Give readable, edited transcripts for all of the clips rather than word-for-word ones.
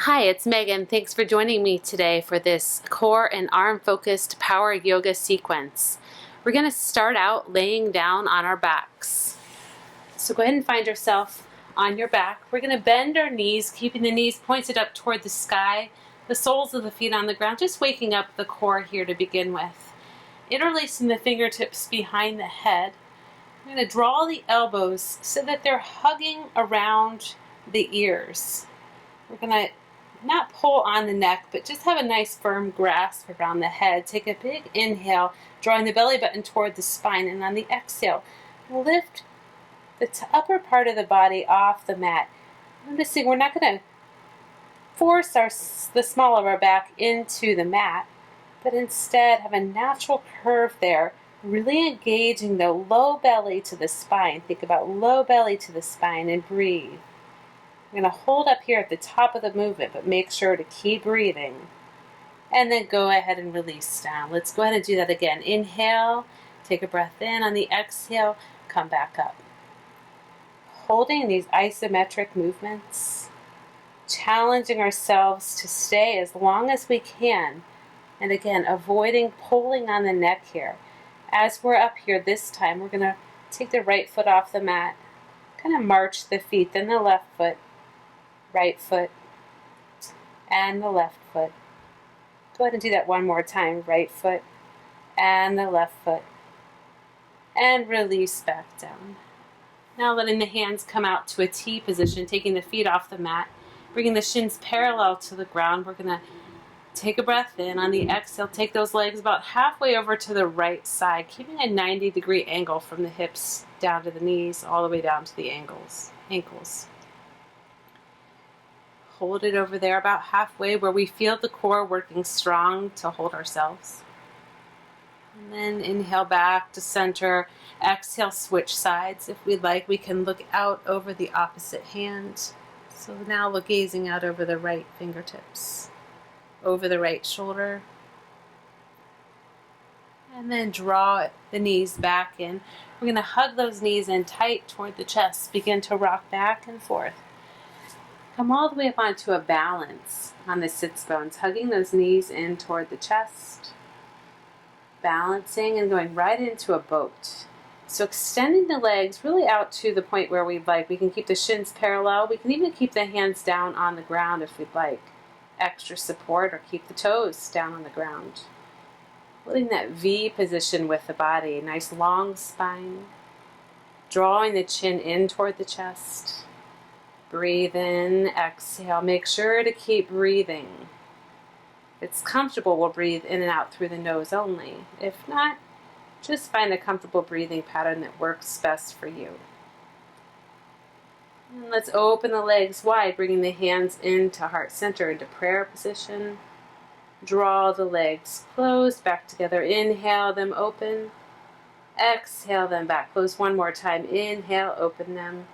Hi, it's Megan. Thanks for joining me today for this core and arm focused power yoga sequence. We're going to start out laying down on our backs. So go ahead and find yourself on your back. We're going to bend our knees, keeping the knees pointed up toward the sky, the soles of the feet on the ground, just waking up the core here to begin with. Interlacing the fingertips behind the head. We're going to draw the elbows so that they're hugging around the ears. We're going to not pull on the neck, but just have a nice firm grasp around the head. Take a big inhale, drawing the belly button toward the spine, and on the exhale, lift the upper part of the body off the mat. Noticing we're not going to force the small of our back into the mat, but instead have a natural curve there, really engaging the low belly to the spine. Think about low belly to the spine and breathe. We're going to hold up here at the top of the movement, but make sure to keep breathing. And then go ahead and release down. Let's go ahead and do that again. Inhale, take a breath in. On the exhale, come back up. Holding these isometric movements, challenging ourselves to stay as long as we can. And again, avoiding pulling on the neck here. As we're up here this time, we're going to take the right foot off the mat, kind of march the feet, then the left foot, right foot, and the left foot. Go ahead and do that one more time. Right foot and the left foot. And release back down. Now letting the hands come out to a T position, taking the feet off the mat, bringing the shins parallel to the ground. We're going to take a breath in. On the exhale, take those legs about halfway over to the right side, keeping a 90-degree angle from the hips down to the knees, all the way down to the ankles. Hold it over there about halfway where we feel the core working strong to hold ourselves. And then inhale back to center. Exhale, switch sides. If we'd like, we can look out over the opposite hand. So now we're gazing out over the right fingertips, over the right shoulder. And then draw the knees back in. We're going to hug those knees in tight toward the chest. Begin to rock back and forth. Come all the way up onto a balance on the sits bones, hugging those knees in toward the chest, balancing and going right into a boat. So extending the legs really out to the point where we'd like. We can keep the shins parallel. We can even keep the hands down on the ground if we'd like. Extra support, or keep the toes down on the ground. Holding that V position with the body, nice long spine. Drawing the chin in toward the chest. Breathe in, exhale. Make sure to keep breathing. If it's comfortable, we'll breathe in and out through the nose only. If not, just find a comfortable breathing pattern that works best for you. And let's open the legs wide, bringing the hands into heart center, into prayer position. Draw the legs closed, back together. Inhale them open. Exhale them back. Close one more time. Inhale, open them.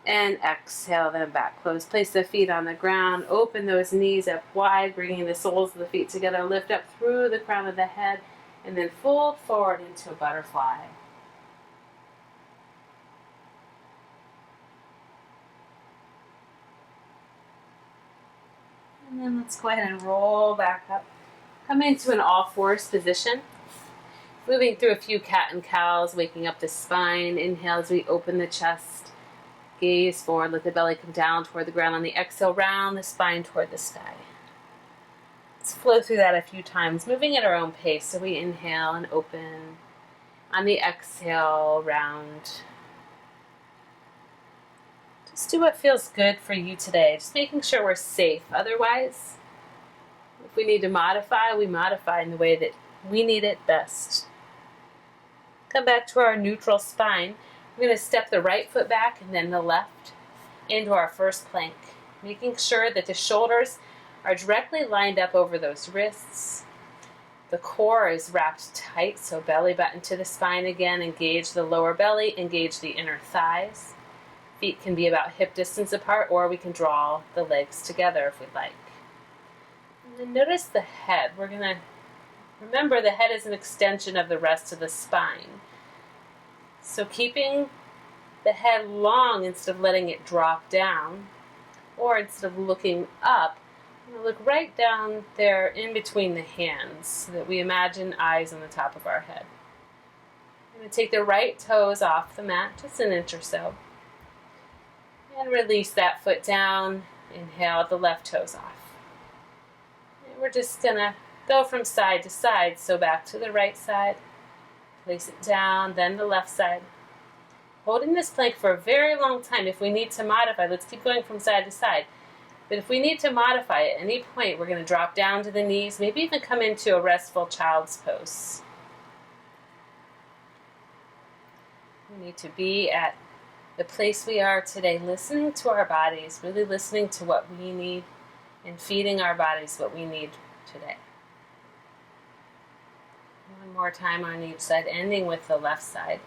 And exhale them back. Close. Place the feet on the ground. Open those knees up wide, bringing the soles of the feet together. Lift up through the crown of the head, and then fold forward into a butterfly. And then let's go ahead and roll back up. Come into an all-fours position. Moving through a few cat and cows, waking up the spine. Inhale as we open the chest. Gaze forward, let the belly come down toward the ground. On the exhale, round the spine toward the sky. Let's flow through that a few times, moving at our own pace. So we inhale and open. On the exhale, round. Just do what feels good for you today. Just making sure we're safe. Otherwise, if we need to modify, we modify in the way that we need it best. Come back to our neutral spine. We're going to step the right foot back and then the left into our first plank, making sure that the shoulders are directly lined up over those wrists. The core is wrapped tight, so belly button to the spine again. Engage the lower belly, engage the inner thighs. Feet can be about hip distance apart, or we can draw the legs together if we'd like. And then notice the head. We're going to remember the head is an extension of the rest of the spine. So keeping the head long instead of letting it drop down, Or instead of looking up, look right down there in between the hands so that we imagine eyes on the top of our head. I'm going to take the right toes off the mat, just an inch or so. And release that foot down. Inhale the left toes off. And we're just going to go from side to side. So back to the right side. Place it down, then the left side. Holding this plank for a very long time. If we need to modify, let's keep going from side to side. But if we need to modify at any point, we're going to drop down to the knees, maybe even come into a restful child's pose. We need to be at the place we are today, listening to our bodies, really listening to what we need, and feeding our bodies what we need today. One more time on each side, ending with the left side.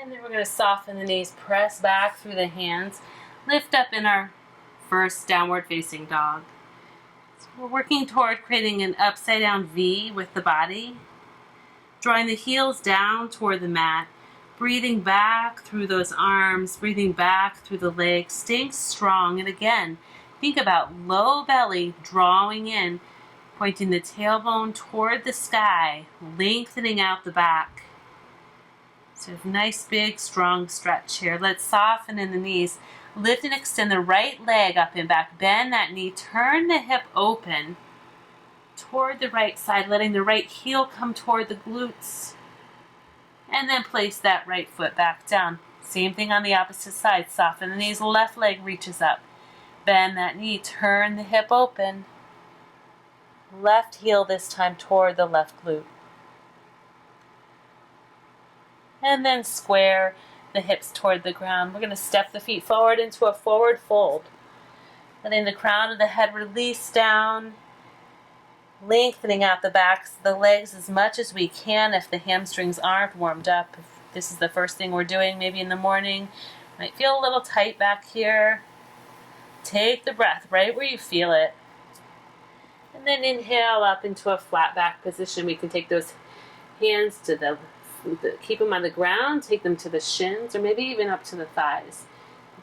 And then we're going to soften the knees, press back through the hands, lift up in our first downward facing dog. So we're working toward creating an upside down V with the body, drawing the heels down toward the mat, breathing back through those arms, breathing back through the legs, staying strong. And again, think about low belly drawing in, pointing the tailbone toward the sky, lengthening out the back. So nice, big, strong stretch here. Let's soften in the knees. Lift and extend the right leg up and back. Bend that knee. Turn the hip open toward the right side, letting the right heel come toward the glutes. And then place that right foot back down. Same thing on the opposite side. Soften the knees. Left leg reaches up. Bend that knee. Turn the hip open. Left heel this time toward the left glute. And then square the hips toward the ground. We're going to step the feet forward into a forward fold. Letting the crown of the head release down. Lengthening out the backs of the legs as much as we can if the hamstrings aren't warmed up. If this is the first thing we're doing, maybe in the morning, might feel a little tight back here. Take the breath right where you feel it. And then inhale up into a flat back position. We can take those hands to keep them on the ground, take them to the shins, or maybe even up to the thighs.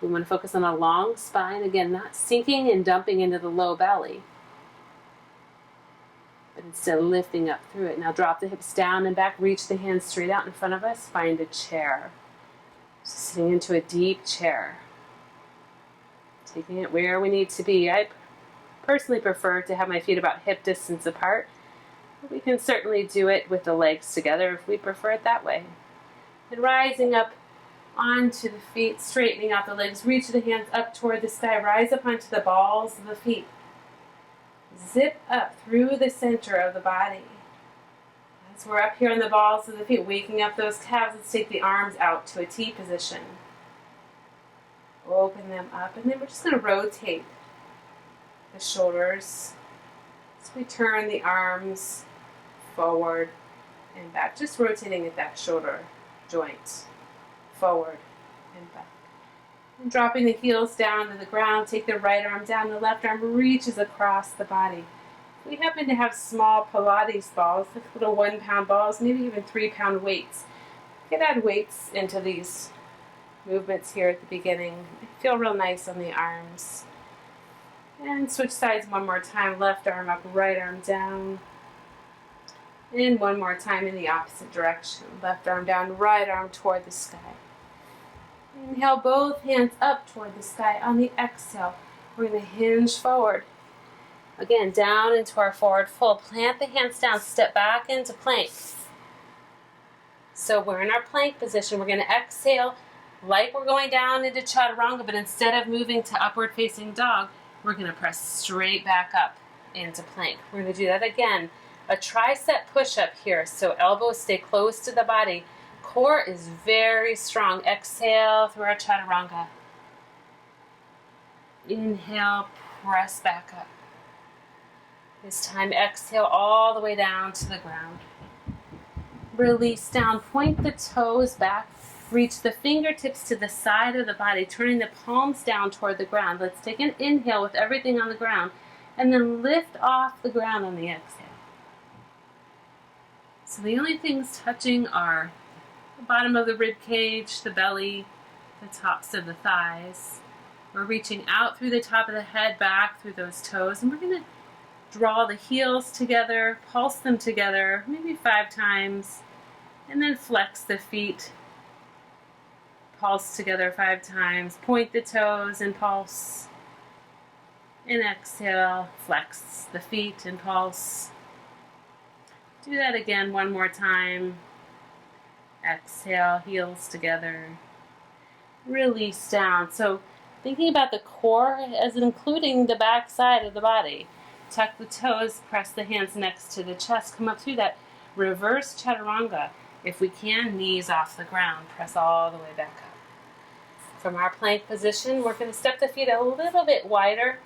We want to focus on a long spine, again, not sinking and dumping into the low belly, but instead lifting up through it. Now drop the hips down and back, reach the hands straight out in front of us, find a chair. Sitting into a deep chair. Taking it where we need to be. I personally prefer to have my feet about hip distance apart. We can certainly do it with the legs together if we prefer it that way. And rising up onto the feet, straightening out the legs, reach the hands up toward the sky, rise up onto the balls of the feet. Zip up through the center of the body. As we're up here on the balls of the feet, waking up those calves, let's take the arms out to a T position. Open them up, and then we're just going to rotate the shoulders. So we turn the arms forward and back, just rotating at that shoulder joint, forward and back. And dropping the heels down to the ground, take the right arm down, the left arm reaches across the body. We happen to have small Pilates balls, little 1 pound balls, maybe even 3 pound weights. You can add weights into these movements here at the beginning. They feel real nice on the arms. And switch sides one more time, left arm up, right arm down. And one more time in the opposite direction. Left arm down, right arm toward the sky. Inhale both hands up toward the sky. On the exhale, we're going to hinge forward. Again, down into our forward fold. Plant the hands down, step back into plank. So we're in our plank position. We're going to exhale like we're going down into chaturanga, but instead of moving to upward facing dog, we're going to press straight back up into plank. We're going to do that again. A tricep push-up here, so elbows stay close to the body. Core is very strong. Exhale through our chaturanga. Inhale, press back up. This time, exhale all the way down to the ground. Release down, point the toes back. Reach the fingertips to the side of the body, turning the palms down toward the ground. Let's take an inhale with everything on the ground, and then lift off the ground on the exhale. So the only things touching are the bottom of the rib cage, the belly, the tops of the thighs. We're reaching out through the top of the head, back through those toes, and we're going to draw the heels together, pulse them together, maybe 5 times, and then flex the feet. Pulse together 5 times, point the toes and pulse. And exhale, flex the feet and pulse. Do that again one more time. Exhale, heels together. Release down. So thinking about the core as including the back side of the body. Tuck the toes, press the hands next to the chest, come up through that reverse chaturanga. If we can, knees off the ground, press all the way back up. From our plank position, we're going to step the feet a little bit wider,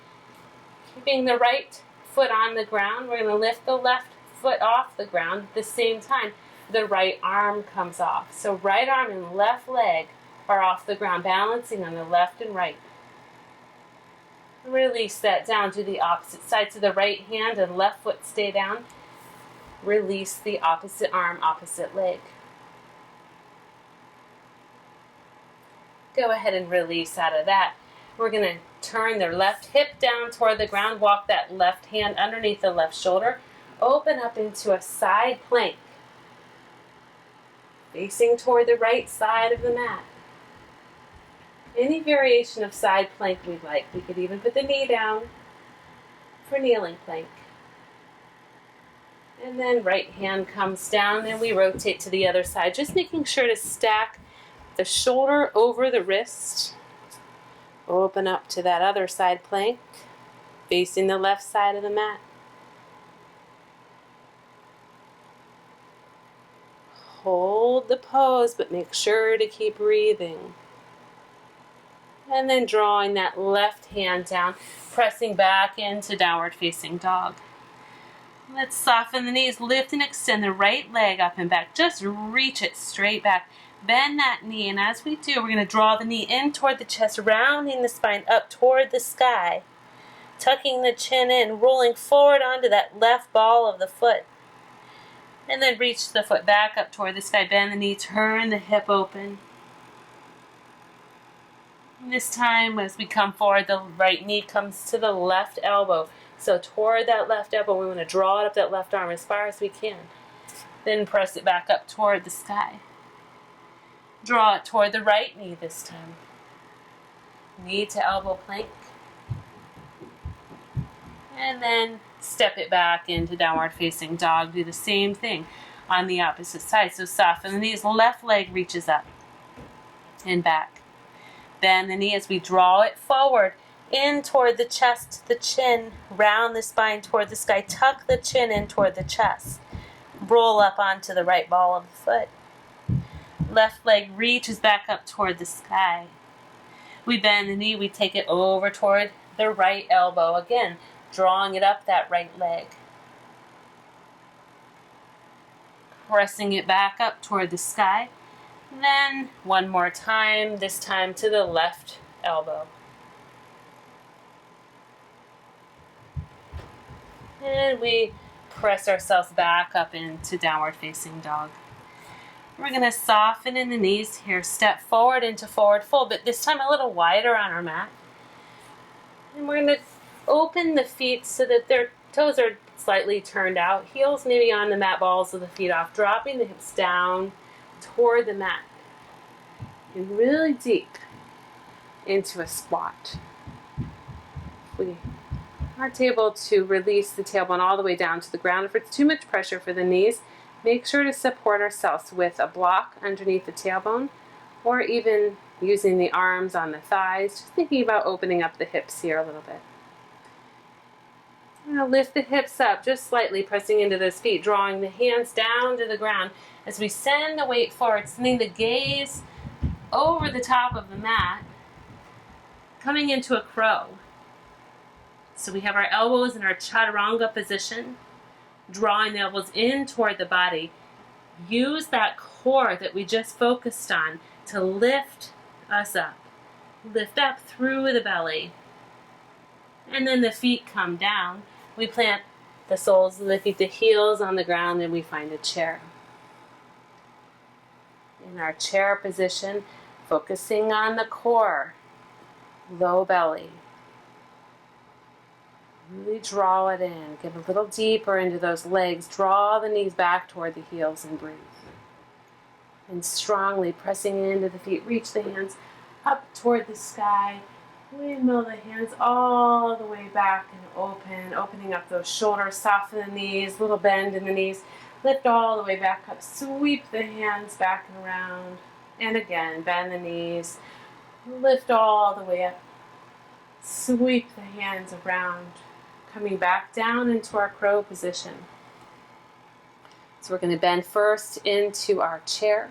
keeping the right foot on the ground. We're going to lift the left foot off the ground. At the same time, the right arm comes off. So right arm and left leg are off the ground, balancing on the left and right. Release that down to the opposite side. So the right hand and left foot stay down. Release the opposite arm, opposite leg. Go ahead and release out of that. We're going to turn the left hip down toward the ground. Walk that left hand underneath the left shoulder. Open up into a side plank. Facing toward the right side of the mat. Any variation of side plank we'd like. We could even put the knee down for kneeling plank. And then right hand comes down and we rotate to the other side. Just making sure to stack the shoulder over the wrist. Open up to that other side plank, facing the left side of the mat. Hold the pose, but make sure to keep breathing. And then drawing that left hand down, pressing back into downward facing dog. Let's soften the knees, lift and extend the right leg up and back. Just reach it straight back. Bend that knee, and as we do, we're going to draw the knee in toward the chest, rounding the spine up toward the sky. Tucking the chin in, rolling forward onto that left ball of the foot. And then reach the foot back up toward the sky. Bend the knee, turn the hip open. And this time, as we come forward, the right knee comes to the left elbow. So toward that left elbow, we want to draw it up that left arm as far as we can. Then press it back up toward the sky. Draw it toward the right knee this time. Knee to elbow plank. And then step it back into downward facing dog. Do the same thing on the opposite side. So soften the knees. Left leg reaches up and back. Bend the knee as we draw it forward. In toward the chest, the chin. Round the spine toward the sky. Tuck the chin in toward the chest. Roll up onto the right ball of the foot. Left leg reaches back up toward the sky. We bend the knee, we take it over toward the right elbow. Again, drawing it up that right leg. Pressing it back up toward the sky. Then one more time, this time to the left elbow. And we press ourselves back up into downward facing dog. We're going to soften in the knees here, step forward into forward fold, but this time a little wider on our mat. And we're going to open the feet so that their toes are slightly turned out, heels maybe on the mat, balls of the feet off, dropping the hips down toward the mat. And really deep into a squat. We aren't able to release the tailbone all the way down to the ground. If it's too much pressure for the knees, make sure to support ourselves with a block underneath the tailbone, or even using the arms on the thighs, just thinking about opening up the hips here a little bit. I'm going to lift the hips up just slightly, pressing into those feet, drawing the hands down to the ground as we send the weight forward, sending the gaze over the top of the mat, coming into a crow. So we have our elbows in our chaturanga position, drawing the elbows in toward the body. Use that core that we just focused on to lift us up. Lift up through the belly. And then the feet come down. We plant the soles of the feet, the heels on the ground, and we find a chair. In our chair position, focusing on the core. low belly. Really draw it in. Get a little deeper into those legs. Draw the knees back toward the heels and breathe. And strongly pressing into the feet. Reach the hands up toward the sky. Windmill the hands all the way back and open. Opening up those shoulders. Soften the knees. Little bend in the knees. Lift all the way back up. Sweep the hands back and around. And again, bend the knees. Lift all the way up. Sweep the hands around. Coming back down into our crow position. So we're going to bend first into our chair.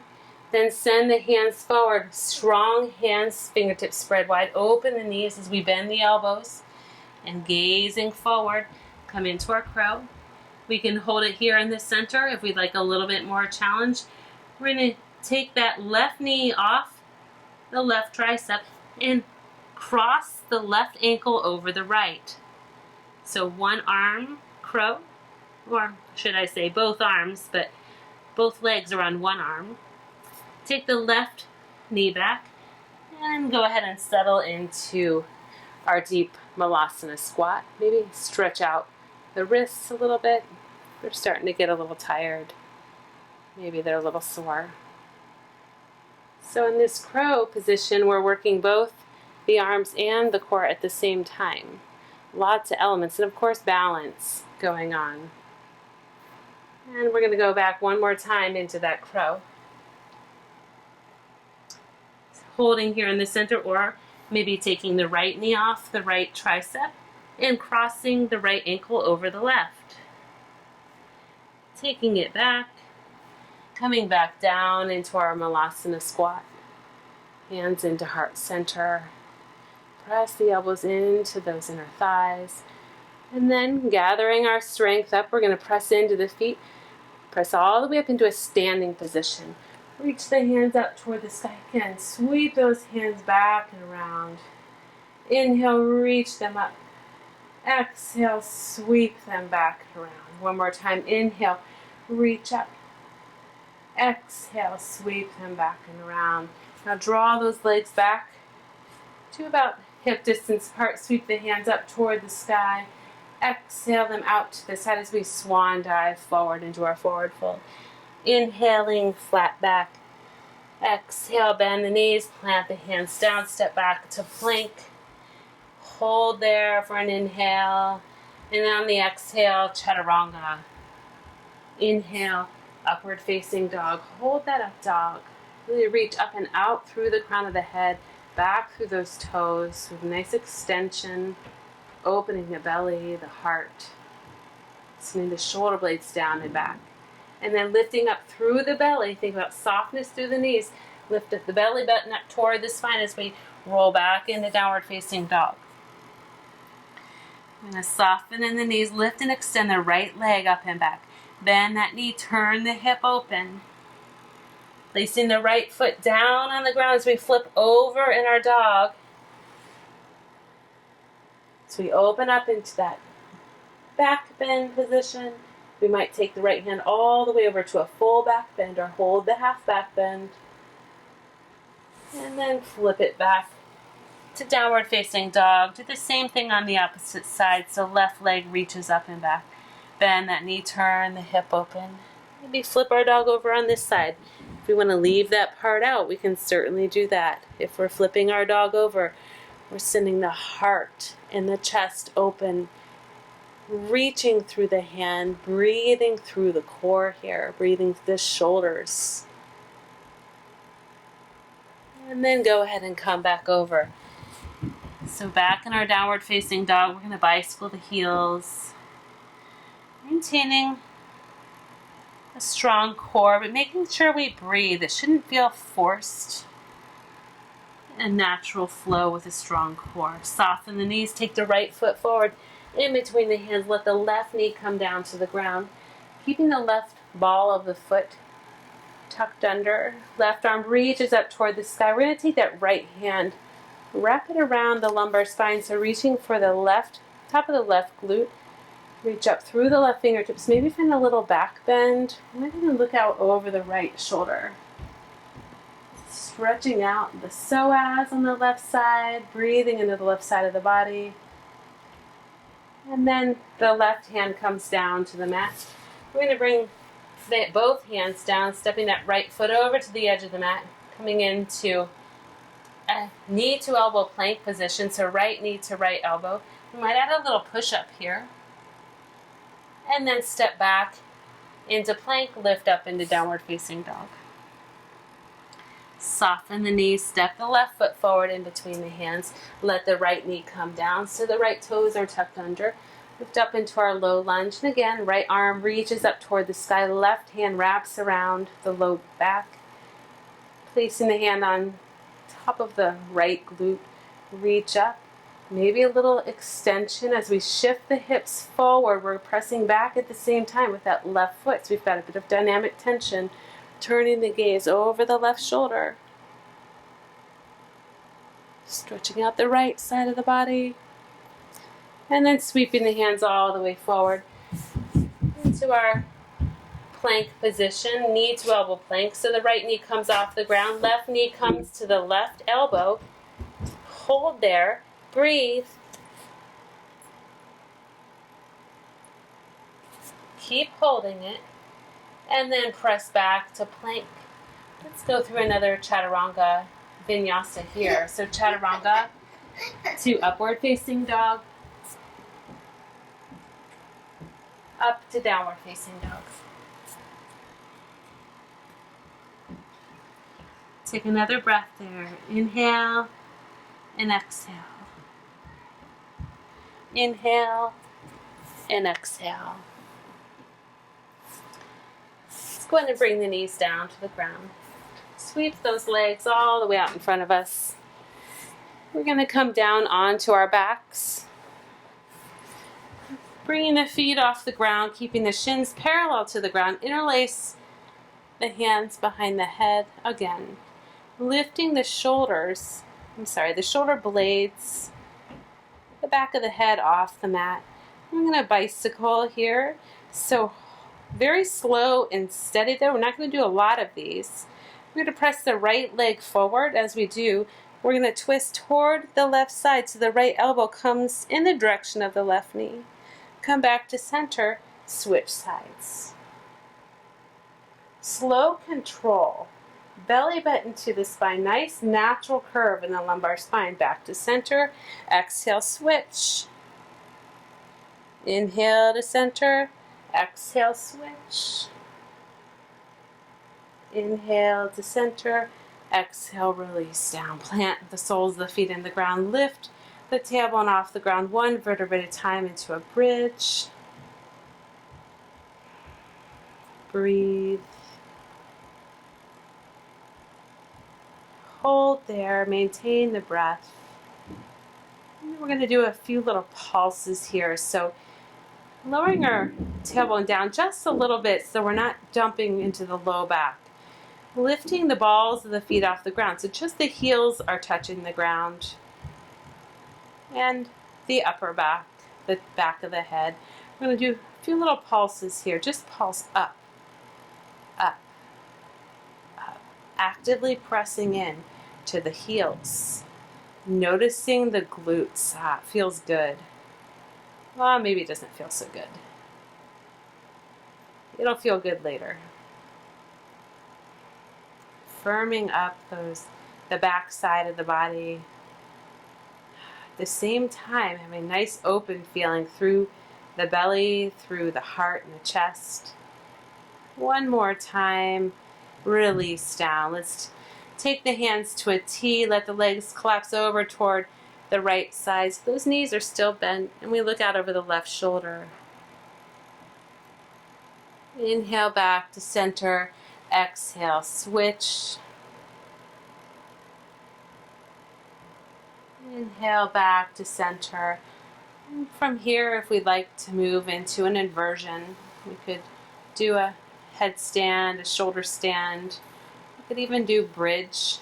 Then send the hands forward. Strong hands, fingertips spread wide. Open the knees as we bend the elbows. And gazing forward, come into our crow. We can hold it here in the center if we'd like a little bit more challenge. We're going to take that left knee off the left tricep and cross the left ankle over the right. So one arm crow, or should I say both arms, but both legs are on one arm. Take the left knee back and go ahead and settle into our deep malasana squat. Maybe stretch out the wrists a little bit. They're starting to get a little tired. Maybe they're a little sore. So in this crow position, we're working both the arms and the core at the same time. Lots of elements, and of course balance going on. And we're going to go back one more time into that crow. Holding here in the center, or maybe taking the right knee off the right tricep and crossing the right ankle over the left. Taking it back, coming back down into our malasana squat. Hands into heart center. Press the elbows into those inner thighs. And then gathering our strength up, we're going to press into the feet. Press all the way up into a standing position. Reach the hands up toward the sky again. Sweep those hands back and around. Inhale, reach them up. Exhale, sweep them back and around. One more time. Inhale, reach up. Exhale, sweep them back and around. Now draw those legs back to about hip distance apart. Sweep the hands up toward the sky. Exhale them out to the side as we swan dive forward into our forward fold. Inhaling, flat back. Exhale, bend the knees, plant the hands down, step back to plank. Hold there for an inhale. And on the exhale, chaturanga. Inhale, upward facing dog. Hold that up dog. Really reach up and out through the crown of the head, back through those toes with a nice extension, opening the belly, the heart, sending the shoulder blades down and back. And then lifting up through the belly, think about softness through the knees. Lift up the belly button up toward the spine as we roll back into downward facing dog. I'm going to soften in the knees, lift and extend the right leg up and back. Bend that knee, turn the hip open. Placing the right foot down on the ground as we flip over in our dog. So we open up into that back bend position. We might take the right hand all the way over to a full back bend or hold the half back bend. And then flip it back to downward facing dog. Do the same thing on the opposite side. So left leg reaches up and back. Bend that knee, turn the hip open. Maybe flip our dog over on this side. If we want to leave that part out, we can certainly do that. If we're flipping our dog over, we're sending the heart and the chest open, reaching through the hand, breathing through the core here, breathing through the shoulders. And then go ahead and come back over. So back in our downward facing dog, we're going to bicycle the heels, maintaining a strong core, but making sure we breathe. It shouldn't feel forced. A natural flow with a strong core. Soften the knees, take the right foot forward in between the hands. Let the left knee come down to the ground. Keeping the left ball of the foot tucked under. Left arm reaches up toward the sky. We're going to take that right hand, wrap it around the lumbar spine. So reaching for the left, top of the left glute. Reach up through the left fingertips. Maybe find a little back bend. Maybe even look out over the right shoulder. Stretching out the psoas on the left side, breathing into the left side of the body. And then the left hand comes down to the mat. We're going to bring both hands down, stepping that right foot over to the edge of the mat, coming into a knee to elbow plank position, so right knee to right elbow. We might add a little push-up here. And then step back into plank, lift up into downward facing dog. Soften the knees, step the left foot forward in between the hands. Let the right knee come down so the right toes are tucked under. Lift up into our low lunge. And again, right arm reaches up toward the sky. Left hand wraps around the low back. Placing the hand on top of the right glute. Reach up. Maybe a little extension as we shift the hips forward. We're pressing back at the same time with that left foot. So we've got a bit of dynamic tension. Turning the gaze over the left shoulder. Stretching out the right side of the body. And then sweeping the hands all the way forward into our plank position, knee to elbow plank. So the right knee comes off the ground, left knee comes to the left elbow. Hold there, breathe. Keep holding it. And then press back to plank. Let's go through another chaturanga vinyasa here. So chaturanga to upward facing dog. Up to downward facing dog. Take another breath there. Inhale and exhale. Inhale and exhale. Go ahead and bring the knees down to the ground. Sweep those legs all the way out in front of us. We're going to come down onto our backs. Bringing the feet off the ground, keeping the shins parallel to the ground. Interlace the hands behind the head again. Lifting the shoulders, the shoulder blades, the back of the head off the mat. I'm going to bicycle here. So very slow and steady though. We're not going to do a lot of these. We're going to press the right leg forward. As we do, we're going to twist toward the left side so the right elbow comes in the direction of the left knee. Come back to center, switch sides. Slow control. Belly button to the spine. Nice natural curve in the lumbar spine. Back to center. Exhale, switch. Inhale to center. Exhale, switch. Inhale to center. Exhale, release down. Plant the soles of the feet in the ground. Lift the tailbone off the ground, one vertebrae at a time into a bridge. Breathe. Hold there. Maintain the breath. And we're going to do a few little pulses here. So lowering our tailbone down just a little bit so we're not dumping into the low back. Lifting the balls of the feet off the ground. So just the heels are touching the ground. And the upper back, the back of the head. We're going to do a few little pulses here. Just pulse up, up, up. Actively pressing in to the heels. Noticing the glutes. It feels good. Well, maybe it doesn't feel so good. It'll feel good later. Firming up the back side of the body. At the same time, having a nice open feeling through the belly, through the heart and the chest. One more time. Release down. Let's take the hands to a T. Let the legs collapse over toward the right side. So those knees are still bent, and we look out over the left shoulder. Inhale back to center. Exhale, switch. Inhale back to center. And from here, if we'd like to move into an inversion, we could do a headstand, a shoulder stand. We could even do bridge.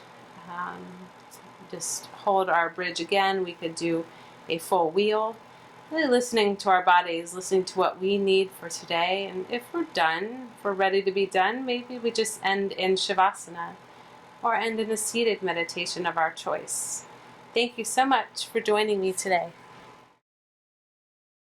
Just hold our bridge again. We could do a full wheel. Really listening to our bodies, listening to what we need for today. And if we're done, if we're ready to be done, maybe we just end in Shavasana. or end in a seated meditation of our choice. Thank you so much for joining me today.